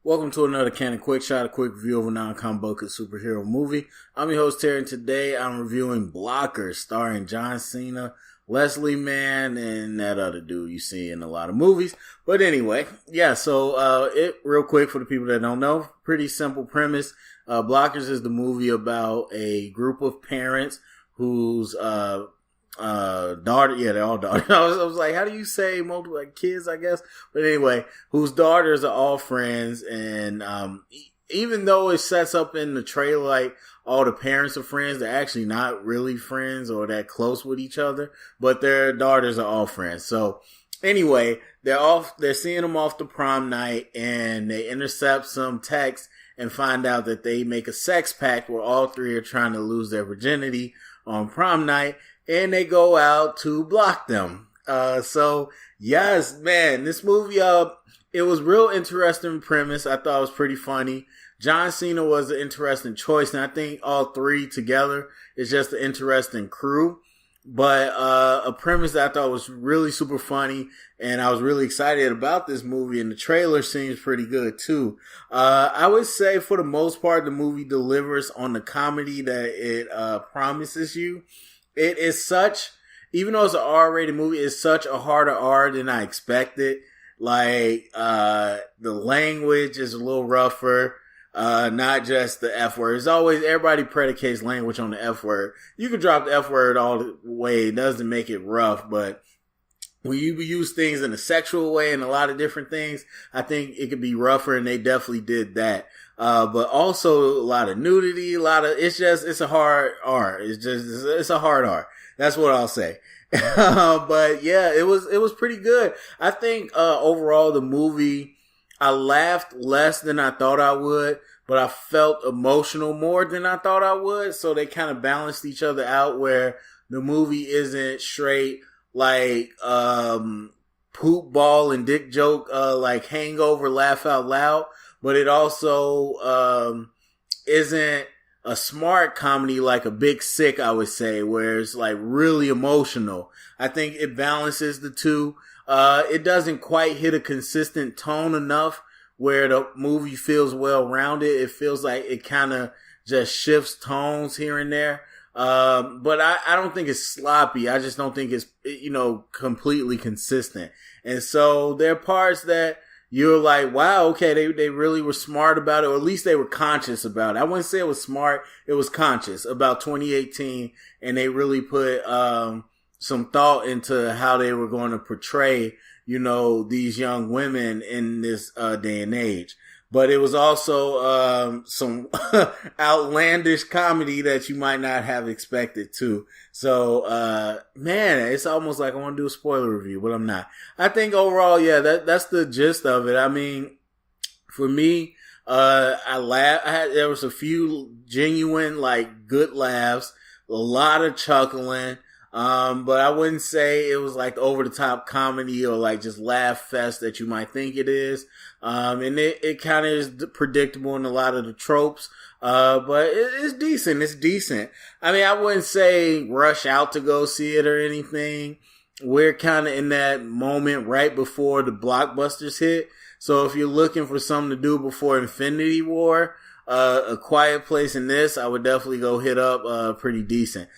Welcome to another Canon Quick Shot, a quick review of a non-comic book and superhero movie. I'm your host, Terry, and today I'm reviewing Blockers, starring John Cena, Leslie Mann, and that other dude you see in a lot of movies. But anyway, real quick for the people that don't know, pretty simple premise. Blockers is the movie about a group of parents whose daughter, they're all daughters. I was like, how do you say multiple, like kids, I guess? But anyway, whose daughters are all friends, and even though it sets up in the trailer like all the parents are friends, they're actually not really friends or that close with each other, but their daughters are all friends. So anyway, they're seeing them off the prom night, and they intercept some text and find out that they make a sex pact where all three are trying to lose their virginity on prom night. And they go out to block them. So yes, man, this movie, it was real interesting premise. I thought it was pretty funny. John Cena was an interesting choice, and I think all three together is just an interesting crew. But a premise that I thought was really super funny, and I was really excited about this movie, and the trailer seems pretty good too. I would say for the most part, the movie delivers on the comedy that it promises you. It is such, even though it's an R-rated movie, it's such a harder R than I expected. Like, the language is a little rougher, not just the F word. It's always, everybody predicates language on the F word. You can drop the F word all the way. It doesn't make it rough, but when you use things in a sexual way and a lot of different things, I think it could be rougher, and they definitely did that. But also a lot of nudity, it's a hard R. It's a hard R. That's what I'll say. But yeah, it was pretty good. I think, overall the movie, I laughed less than I thought I would, but I felt emotional more than I thought I would. So they kind of balanced each other out, where the movie isn't straight like, poop ball and dick joke, like Hangover, laugh out loud. But it also isn't a smart comedy like a Big Sick, I would say, where it's like really emotional. I think it balances the two. It doesn't quite hit a consistent tone enough where the movie feels well-rounded. It feels like it kind of just shifts tones here and there. But I don't think it's sloppy. I just don't think it's, completely consistent. And so there are parts that you're like, wow, okay, they really were smart about it, or at least they were conscious about it. I wouldn't say it was smart, it was conscious about 2018, and they really put some thought into how they were going to portray, these young women in this day and age. But it was also some outlandish comedy that you might not have expected too. So, man, it's almost like I want to do a spoiler review, but I'm not. I think overall, yeah, that's the gist of it. I mean, for me, I laughed. There was a few genuine, like, good laughs, a lot of chuckling. But I wouldn't say it was like over the top comedy or like just laugh fest that you might think it is. And it kind of is predictable in a lot of the tropes. But it's decent. It's decent. I mean, I wouldn't say rush out to go see it or anything. We're kind of in that moment right before the blockbusters hit. So if you're looking for something to do before Infinity War, A Quiet Place in this, I would definitely go hit up, pretty decent.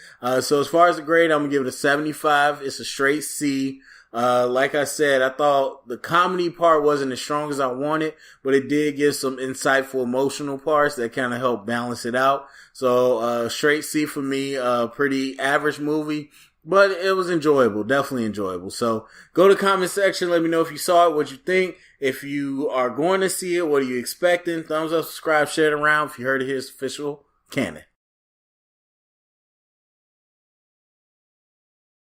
So as far as the grade, I'm gonna give it a 75. It's a straight C. Like I said, I thought the comedy part wasn't as strong as I wanted, but it did give some insightful emotional parts that kind of helped balance it out. So, straight C for me, pretty average movie, but it was enjoyable, definitely enjoyable. So go to the comment section, let me know if you saw it, what you think. If you are going to see it, what are you expecting? Thumbs up, subscribe, share it around. If you heard it, here's official Canon.